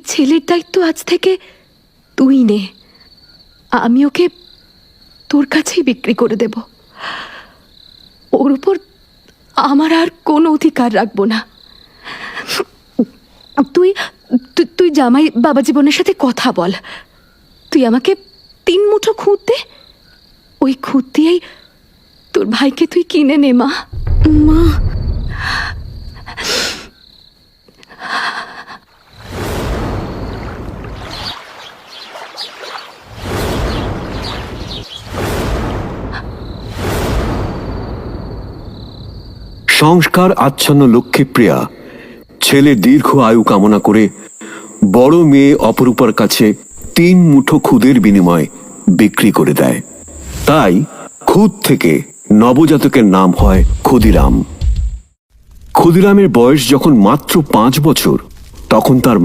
ছেলের দায়িত্ব আজ থেকে তুই নে। আমি ওকে তোর কাছেই বিক্রি করে দেব। ওর উপর আমার আর কোনো অধিকার রাখবো না। তুই তুই জামাই বাবা জীবনের সাথে কথা বল। তুই আমাকে 3 মুঠো খুঁত দে। ওই খুঁত দিয়েই তোর ভাইকে তুই কিনে নে মা। মা, সংস্কার আচ্ছন্ন লক্ষ্মীপ্রিয়া ছেলের দীর্ঘ আয়ু কামনা করে বড় মেয়ে অপরূপার কাছে 3 মুঠো খুদের বিনিময়ে বিক্রি করে দেয়। তাই খুদ থেকে নবজাতকের নাম হয় ক্ষুদিরাম। ক্ষুদিরামের বয়স যখন মাত্র 5 বছর, তখন তার